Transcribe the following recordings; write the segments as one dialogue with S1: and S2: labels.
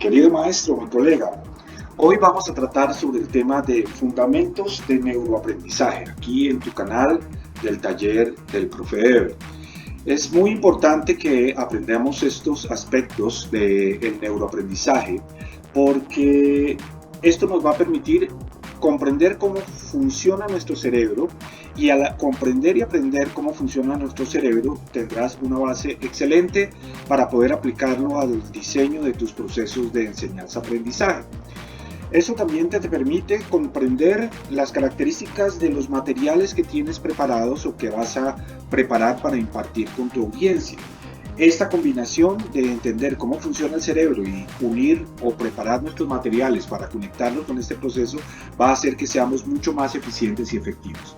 S1: Querido maestro, mi colega, hoy vamos a tratar sobre el tema de fundamentos de neuroaprendizaje, aquí en tu canal del taller del Profe Ever. Es muy importante que aprendamos estos aspectos del neuroaprendizaje porque esto nos va a permitir comprender cómo funciona nuestro cerebro, y al comprender y aprender cómo funciona nuestro cerebro tendrás una base excelente para poder aplicarlo al diseño de tus procesos de enseñanza-aprendizaje. Eso también te permite comprender las características de los materiales que tienes preparados o que vas a preparar para impartir con tu audiencia. Esta combinación de entender cómo funciona el cerebro y unir o preparar nuestros materiales para conectarlos con este proceso va a hacer que seamos mucho más eficientes y efectivos.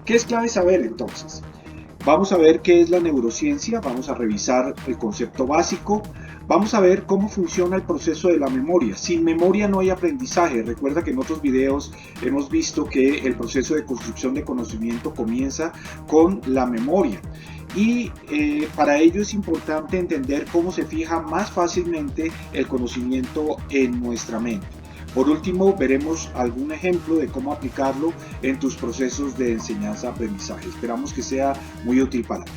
S1: ¿Qué es clave saber entonces? Vamos a ver qué es la neurociencia, vamos a revisar el concepto básico, vamos a ver cómo funciona el proceso de la memoria. Sin memoria no hay aprendizaje. Recuerda que en otros videos hemos visto que el proceso de construcción de conocimiento comienza con la memoria. Y para ello es importante entender cómo se fija más fácilmente el conocimiento en nuestra mente. Por último, veremos algún ejemplo de cómo aplicarlo en tus procesos de enseñanza-aprendizaje. Esperamos que sea muy útil para ti.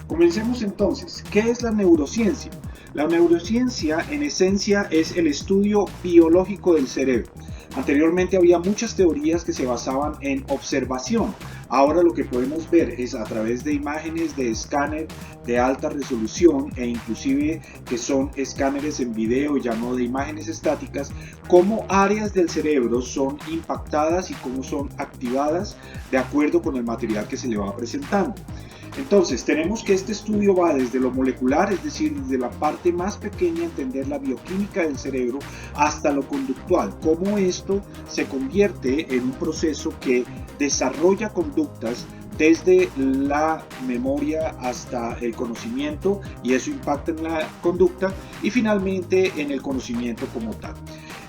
S1: Comencemos entonces. ¿Qué es la neurociencia? La neurociencia, en esencia, es el estudio biológico del cerebro. Anteriormente había muchas teorías que se basaban en observación. Ahora lo que podemos ver es a través de imágenes de escáner de alta resolución e inclusive que son escáneres en video, ya no de imágenes estáticas, cómo áreas del cerebro son impactadas y cómo son activadas de acuerdo con el material que se le va presentando. Entonces, tenemos que este estudio va desde lo molecular, es decir, desde la parte más pequeña, entender la bioquímica del cerebro, hasta lo conductual, cómo esto se convierte en un proceso que desarrolla conductas desde la memoria hasta el conocimiento, y eso impacta en la conducta y finalmente en el conocimiento como tal.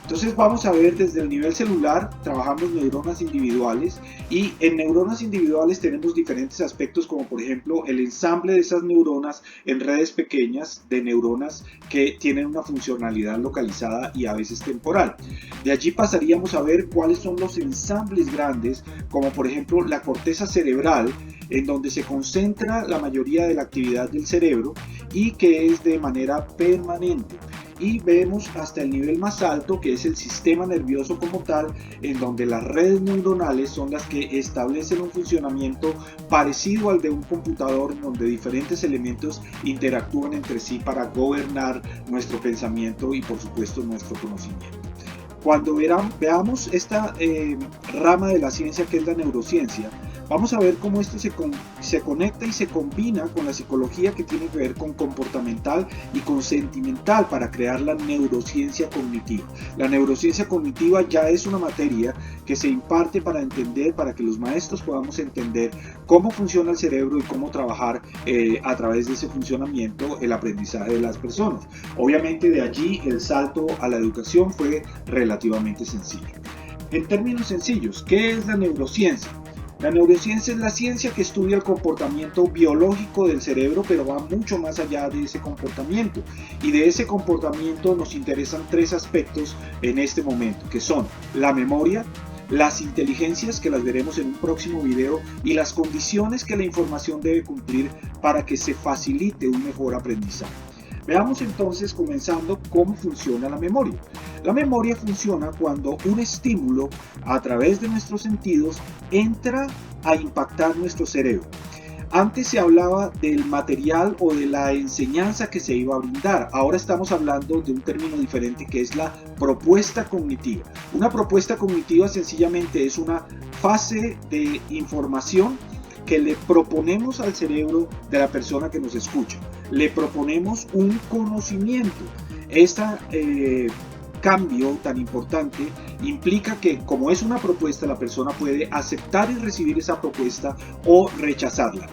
S1: Entonces vamos a ver desde el nivel celular, trabajamos neuronas individuales, y en neuronas individuales tenemos diferentes aspectos, como por ejemplo el ensamble de esas neuronas en redes pequeñas de neuronas que tienen una funcionalidad localizada y a veces temporal. De allí pasaríamos a ver cuáles son los ensambles grandes, como por ejemplo la corteza cerebral, en donde se concentra la mayoría de la actividad del cerebro y que es de manera permanente. Y vemos hasta el nivel más alto, que es el sistema nervioso como tal, en donde las redes neuronales son las que establecen un funcionamiento parecido al de un computador, en donde diferentes elementos interactúan entre sí para gobernar nuestro pensamiento y por supuesto nuestro conocimiento. Cuando veamos esta rama de la ciencia que es la neurociencia, vamos a ver cómo esto se conecta y se combina con la psicología, que tiene que ver con comportamental y con sentimental, para crear la neurociencia cognitiva. La neurociencia cognitiva ya es una materia que se imparte para entender, para que los maestros podamos entender cómo funciona el cerebro y cómo trabajar a través de ese funcionamiento el aprendizaje de las personas. Obviamente de allí el salto a la educación fue relativamente sencillo. En términos sencillos, ¿qué es la neurociencia? La neurociencia es la ciencia que estudia el comportamiento biológico del cerebro, pero va mucho más allá de ese comportamiento. Y de ese comportamiento nos interesan tres aspectos en este momento, que son la memoria, las inteligencias, que las veremos en un próximo video, y las condiciones que la información debe cumplir para que se facilite un mejor aprendizaje. Veamos entonces, comenzando, cómo funciona la memoria. La memoria funciona cuando un estímulo a través de nuestros sentidos entra a impactar nuestro cerebro. Antes se hablaba del material o de la enseñanza que se iba a brindar. Ahora estamos hablando de un término diferente, que es la propuesta cognitiva. Una propuesta cognitiva sencillamente es una fase de información que le proponemos al cerebro de la persona que nos escucha. Le proponemos un conocimiento. Este cambio tan importante implica que, como es una propuesta, la persona puede aceptar y recibir esa propuesta o rechazarla.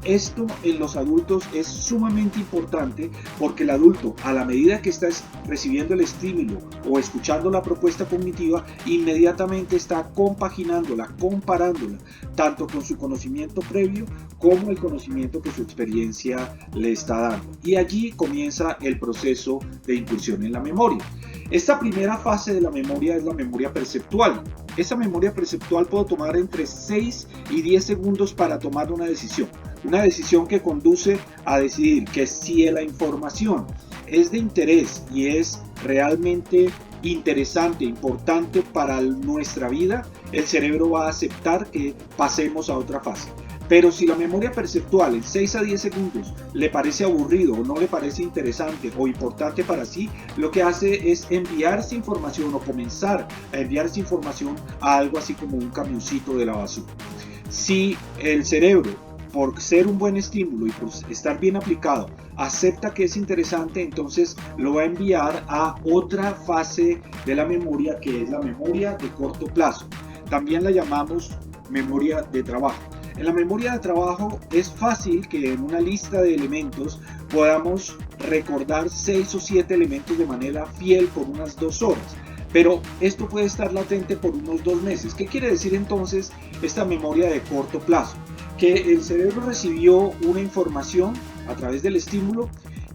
S1: Esto en los adultos es sumamente importante, porque el adulto, a la medida que está recibiendo el estímulo o escuchando la propuesta cognitiva, inmediatamente está compaginándola, comparándola, tanto con su conocimiento previo como el conocimiento que su experiencia le está dando. Y allí comienza el proceso de incursión en la memoria. Esta primera fase de la memoria es la memoria perceptual. Esa memoria perceptual puede tomar entre 6 y 10 segundos para tomar una decisión. Una decisión que conduce a decidir que si la información es de interés y es realmente interesante, importante para nuestra vida, el cerebro va a aceptar que pasemos a otra fase. Pero si la memoria perceptual en 6 a 10 segundos le parece aburrido o no le parece interesante o importante para sí, lo que hace es enviar esa información o comenzar a enviar esa información a algo así como un camioncito de la basura. Si el cerebro, por ser un buen estímulo y por estar bien aplicado, acepta que es interesante, entonces lo va a enviar a otra fase de la memoria, que es la memoria de corto plazo. También la llamamos memoria de trabajo. En la memoria de trabajo es fácil que en una lista de elementos podamos recordar 6 o 7 elementos de manera fiel por unas 2 horas. Pero esto puede estar latente por unos 2 meses. ¿Qué quiere decir entonces esta memoria de corto plazo? Que el cerebro recibió una información a través del estímulo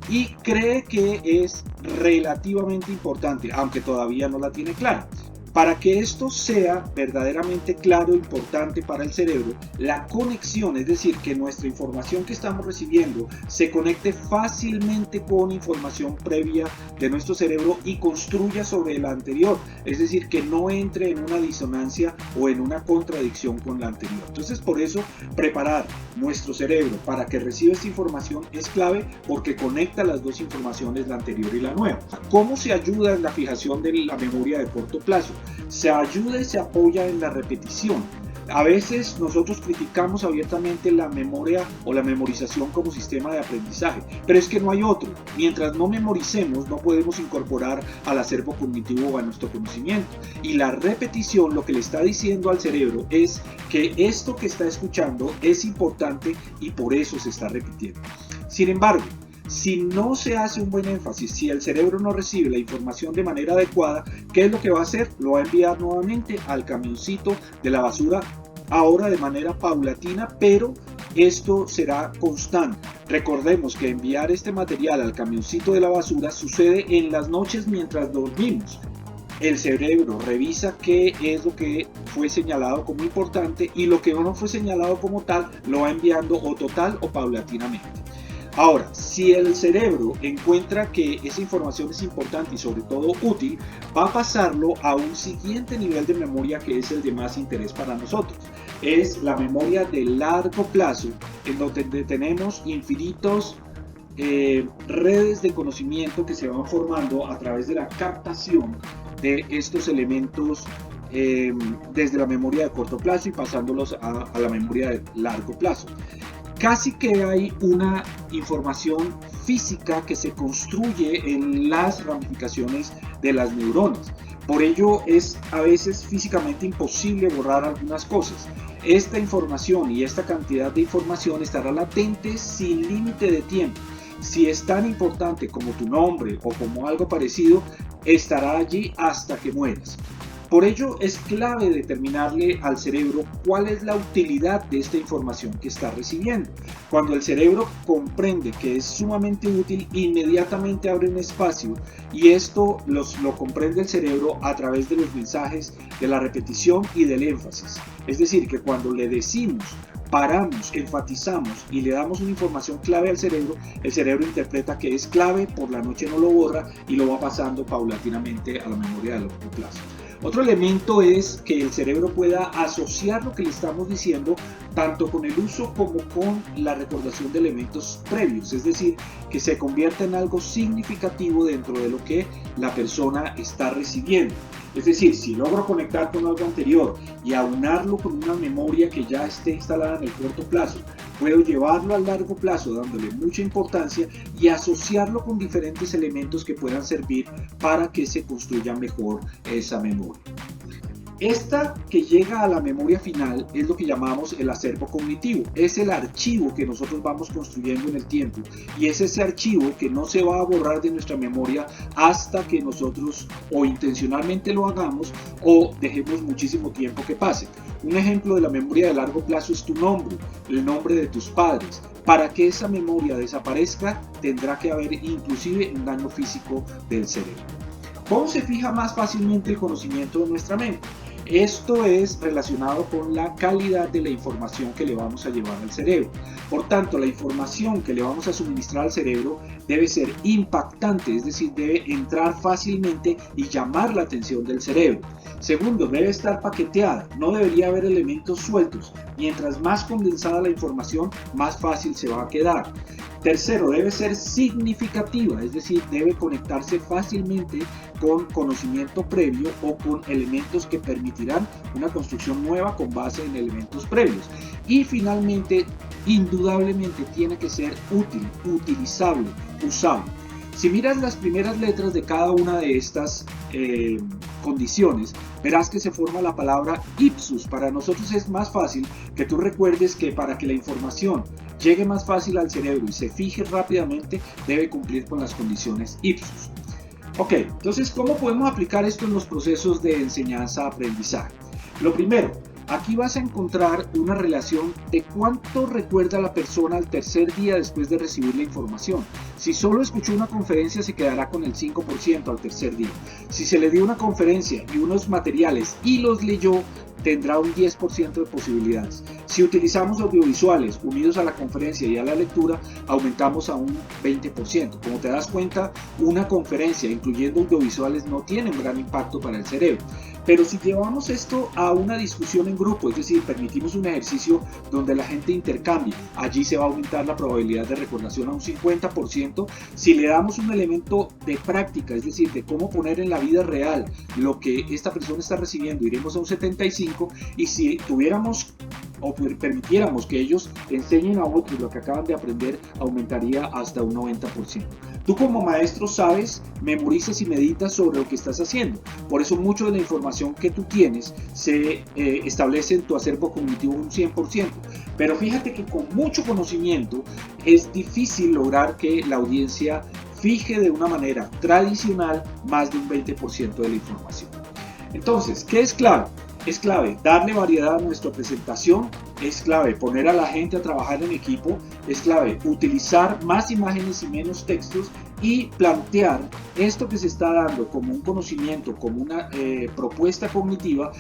S1: y cree que es relativamente importante, aunque todavía no la tiene clara. Para que esto sea verdaderamente claro e importante para el cerebro, la conexión, es decir, que nuestra información que estamos recibiendo se conecte fácilmente con información previa de nuestro cerebro y construya sobre la anterior, es decir, que no entre en una disonancia o en una contradicción con la anterior. Entonces, por eso, preparar nuestro cerebro para que reciba esta información es clave, porque conecta las dos informaciones, la anterior y la nueva. ¿Cómo se ayuda en la fijación de la memoria de corto plazo? Se ayuda y se apoya en la repetición. A veces nosotros criticamos abiertamente la memoria o la memorización como sistema de aprendizaje, pero es que no hay otro. Mientras no memoricemos, no podemos incorporar al acervo cognitivo o a nuestro conocimiento. Y la repetición lo que le está diciendo al cerebro es que esto que está escuchando es importante y por eso se está repitiendo. Sin embargo, si no se hace un buen énfasis, si el cerebro no recibe la información de manera adecuada, ¿qué es lo que va a hacer? Lo va a enviar nuevamente al camioncito de la basura, ahora de manera paulatina, pero esto será constante. Recordemos que enviar este material al camioncito de la basura sucede en las noches mientras dormimos. El cerebro revisa qué es lo que fue señalado como importante y lo que no fue señalado como tal lo va enviando o total o paulatinamente. Ahora, si el cerebro encuentra que esa información es importante y sobre todo útil, va a pasarlo a un siguiente nivel de memoria que es el de más interés para nosotros. Es la memoria de largo plazo, en donde tenemos infinitos redes de conocimiento que se van formando a través de la captación de estos elementos desde la memoria de corto plazo y pasándolos a la memoria de largo plazo. Casi que hay una información física que se construye en las ramificaciones de las neuronas. Por ello es a veces físicamente imposible borrar algunas cosas. Esta información y esta cantidad de información estará latente sin límite de tiempo. Si es tan importante como tu nombre o como algo parecido, estará allí hasta que mueras. Por ello es clave determinarle al cerebro cuál es la utilidad de esta información que está recibiendo. Cuando el cerebro comprende que es sumamente útil, inmediatamente abre un espacio y esto lo comprende el cerebro a través de los mensajes, de la repetición y del énfasis. Es decir, que cuando le decimos, paramos, enfatizamos y le damos una información clave al cerebro, el cerebro interpreta que es clave, por la noche no lo borra y lo va pasando paulatinamente a la memoria de largo plazo. Otro elemento es que el cerebro pueda asociar lo que le estamos diciendo tanto con el uso como con la recordación de elementos previos, es decir, que se convierta en algo significativo dentro de lo que la persona está recibiendo. Es decir, si logro conectar con algo anterior y aunarlo con una memoria que ya esté instalada en el corto plazo, puedo llevarlo al largo plazo dándole mucha importancia y asociarlo con diferentes elementos que puedan servir para que se construya mejor esa memoria. Esta que llega a la memoria final es lo que llamamos el acervo cognitivo. Es el archivo que nosotros vamos construyendo en el tiempo y es ese archivo que no se va a borrar de nuestra memoria hasta que nosotros o intencionalmente lo hagamos o dejemos muchísimo tiempo que pase. Un ejemplo de la memoria de largo plazo es tu nombre, el nombre de tus padres. Para que esa memoria desaparezca tendrá que haber inclusive un daño físico del cerebro. ¿Cómo se fija más fácilmente el conocimiento de nuestra mente? Esto es relacionado con la calidad de la información que le vamos a llevar al cerebro. Por tanto, la información que le vamos a suministrar al cerebro debe ser impactante, es decir, debe entrar fácilmente y llamar la atención del cerebro. Segundo, debe estar paqueteada, no debería haber elementos sueltos. Mientras más condensada la información, más fácil se va a quedar. Tercero, debe ser significativa, es decir, debe conectarse fácilmente con conocimiento previo o con elementos que permitirán una construcción nueva con base en elementos previos. Y finalmente, indudablemente tiene que ser útil, utilizable, usable. Si miras las primeras letras de cada una de estas condiciones, verás que se forma la palabra ipsus. Para nosotros es más fácil que tú recuerdes que para que la información llegue más fácil al cerebro y se fije rápidamente, debe cumplir con las condiciones ipsus. Ok, entonces, ¿cómo podemos aplicar esto en los procesos de enseñanza-aprendizaje? Lo primero, aquí vas a encontrar una relación de cuánto recuerda la persona al tercer día después de recibir la información. Si solo escuchó una conferencia, se quedará con el 5% al tercer día. Si se le dio una conferencia y unos materiales y los leyó, tendrá un 10% de posibilidades. Si utilizamos audiovisuales unidos a la conferencia y a la lectura, aumentamos a un 20%. Como te das cuenta, una conferencia incluyendo audiovisuales no tiene un gran impacto para el cerebro. Pero si llevamos esto a una discusión en grupo, es decir, permitimos un ejercicio donde la gente intercambie, allí se va a aumentar la probabilidad de recordación a un 50%. Si le damos un elemento de práctica, es decir, de cómo poner en la vida real lo que esta persona está recibiendo, iremos a un 75%. Y si tuviéramos o permitiéramos que ellos enseñen a otros lo que acaban de aprender, aumentaría hasta un 90%. Tú como maestro sabes, memorizas y meditas sobre lo que estás haciendo. Por eso mucho de la información que tú tienes se establece en tu acervo cognitivo un 100%. Pero fíjate que con mucho conocimiento es difícil lograr que la audiencia fije de una manera tradicional más de un 20% de la información. Entonces, ¿qué es clave? Es clave darle variedad a nuestra presentación, es clave poner a la gente a trabajar en equipo, es clave utilizar más imágenes y menos textos y plantear esto que se está dando como un conocimiento, como una propuesta cognitiva,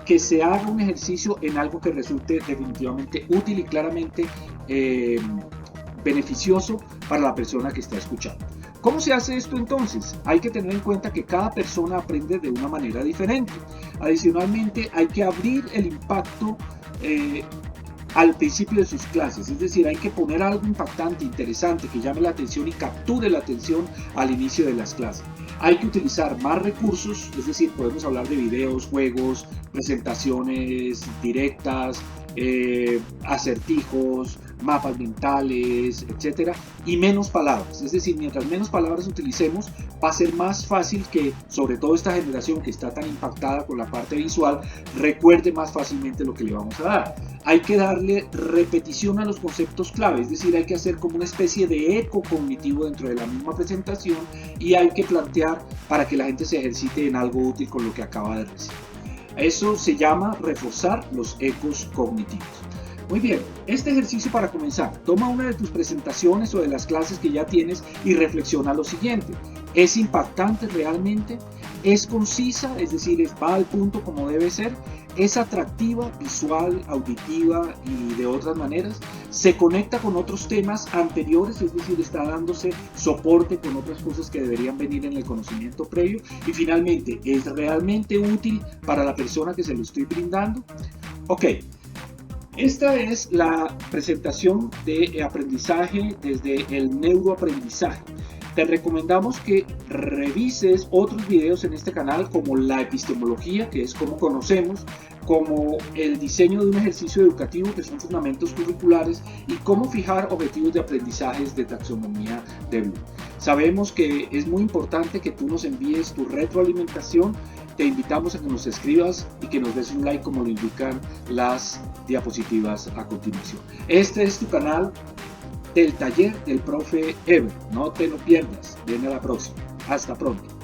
S1: que se haga un ejercicio en algo que resulte definitivamente útil y claramente beneficioso para la persona que está escuchando. ¿Cómo se hace esto entonces? Hay que tener en cuenta que cada persona aprende de una manera diferente. Adicionalmente, hay que abrir el impacto al principio de sus clases, es decir, hay que poner algo impactante, interesante, que llame la atención y capture la atención al inicio de las clases. Hay que utilizar más recursos, es decir, podemos hablar de videos, juegos, presentaciones directas, acertijos, mapas mentales, etcétera, y menos palabras. Es decir, mientras menos palabras utilicemos, va a ser más fácil que, sobre todo esta generación que está tan impactada con la parte visual, recuerde más fácilmente lo que le vamos a dar. Hay que darle repetición a los conceptos clave, es decir, hay que hacer como una especie de eco cognitivo dentro de la misma presentación y hay que plantear para que la gente se ejercite en algo útil con lo que acaba de recibir. Eso se llama reforzar los ecos cognitivos. Muy bien, este ejercicio para comenzar, toma una de tus presentaciones o de las clases que ya tienes y reflexiona lo siguiente. ¿Es impactante realmente? ¿Es concisa? Es decir, va al punto como debe ser. ¿Es atractiva, visual, auditiva y de otras maneras? ¿Se conecta con otros temas anteriores? Es decir, está dándose soporte con otras cosas que deberían venir en el conocimiento previo. Y finalmente, ¿es realmente útil para la persona que se lo estoy brindando? Ok. Esta es la presentación de aprendizaje desde el neuroaprendizaje. Te recomendamos que revises otros videos en este canal como la epistemología, que es cómo conocemos, como el diseño de un ejercicio educativo, que son fundamentos curriculares, y cómo fijar objetivos de aprendizajes de taxonomía de Bloom. Sabemos que es muy importante que tú nos envíes tu retroalimentación. Te invitamos a que nos escribas y que nos des un like como lo indican las diapositivas a continuación. Este es tu canal del taller del profe Ever. No te lo pierdas. Ven a la próxima. Hasta pronto.